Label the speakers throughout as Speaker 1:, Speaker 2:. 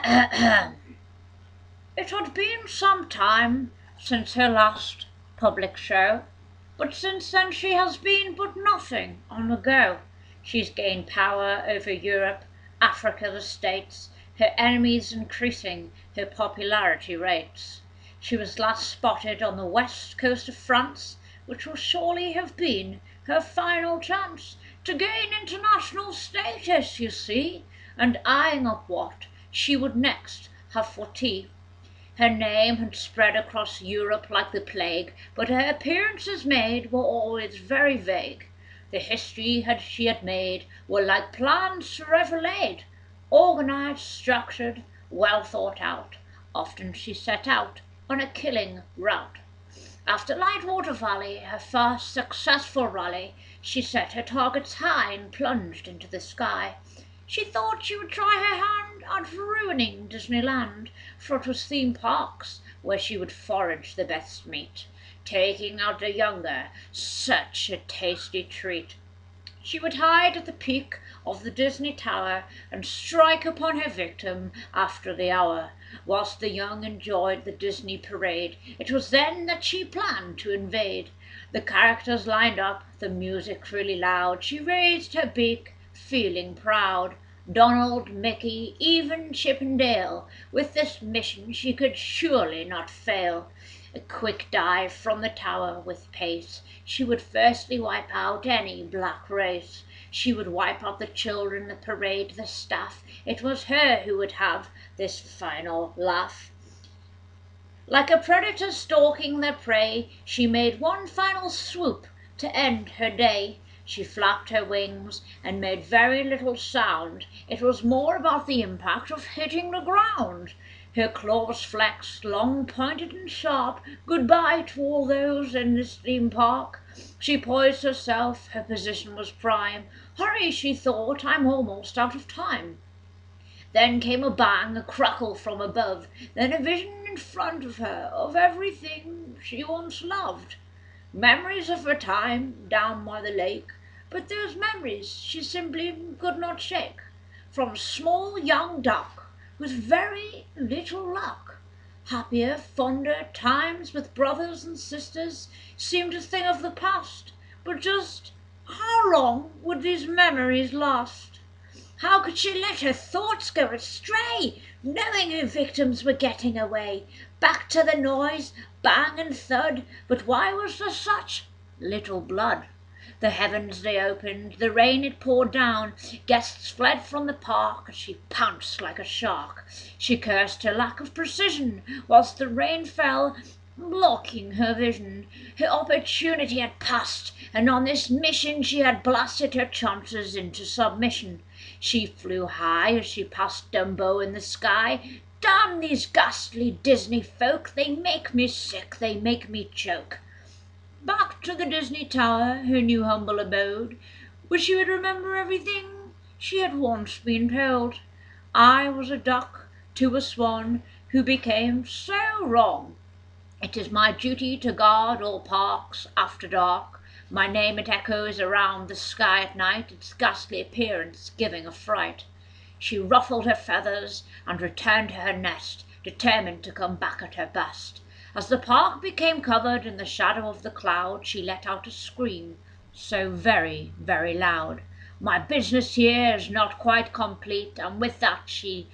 Speaker 1: It had been some time since her last public show, but since then she has been but nothing on the go. She's gained power over Europe, Africa, the States, her enemies increasing her popularity rates. She was last spotted on the west coast of France, which will surely have been her final chance to gain international status, you see, and eyeing up what she would next have for tea. Her name had spread across Europe like the plague, but her appearances made were always very vague. The history she had made were like plans forever laid, organised, structured, well thought out. Often she set out on a killing route. After Lightwater Valley, her first successful rally, she set her targets high and plunged into the sky. She thought she would try her hand at ruining Disneyland, for it was theme parks where she would forage the best meat, taking out the younger, such a tasty treat. She would hide at the peak of the Disney Tower and strike upon her victim after the hour. Whilst the young enjoyed the Disney parade, it was then that she planned to invade. The characters lined up, the music really loud. She raised her beak, feeling proud. Donald, Mickey, even Chip and Dale. With this mission she could surely not fail. A quick dive from the tower with pace. She would firstly wipe out any black race. She would wipe out the children, the parade, the staff. It was her who would have this final laugh. Like a predator stalking their prey, she made one final swoop to end her day. She flapped her wings and made very little sound. It was more about the impact of hitting the ground. Her claws flexed, long pointed and sharp. Goodbye to all those in this theme park. She poised herself, her position was prime. Hurry, she thought, I'm almost out of time. Then came a bang, a crackle from above, then a vision in front of her of everything she once loved. Memories of her time down by the lake, but those memories she simply could not shake. From small young duck with very little luck, happier, fonder times with brothers and sisters seemed a thing of the past. But just how long would these memories last? How could she let her thoughts go astray, knowing her victims were getting away? Back to the noise, bang and thud, but why was there such little blood? The heavens they opened, the rain it poured down. Guests fled from the park as she pounced like a shark. She cursed her lack of precision, whilst the rain fell, blocking her vision. Her opportunity had passed, and on this mission she had blasted her chances into submission. She flew high as she passed Dumbo in the sky. Damn these ghastly Disney folk, they make me sick, they make me choke. Back to the Disney Tower, her new humble abode, where she would remember everything she had once been told. I was a duck to a swan who became so wrong. It is my duty to guard all parks after dark. My name it echoes around the sky at night, its ghastly appearance giving a fright. She ruffled her feathers and returned to her nest, determined to come back at her best. As the park became covered in the shadow of the cloud, she let out a scream, so very, very loud. My business here is not quite complete, and with that she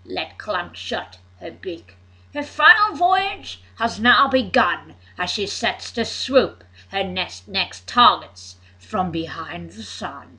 Speaker 1: let clamp shut her beak. Her final voyage has now begun, as she sets to swoop her next targets from behind the sun.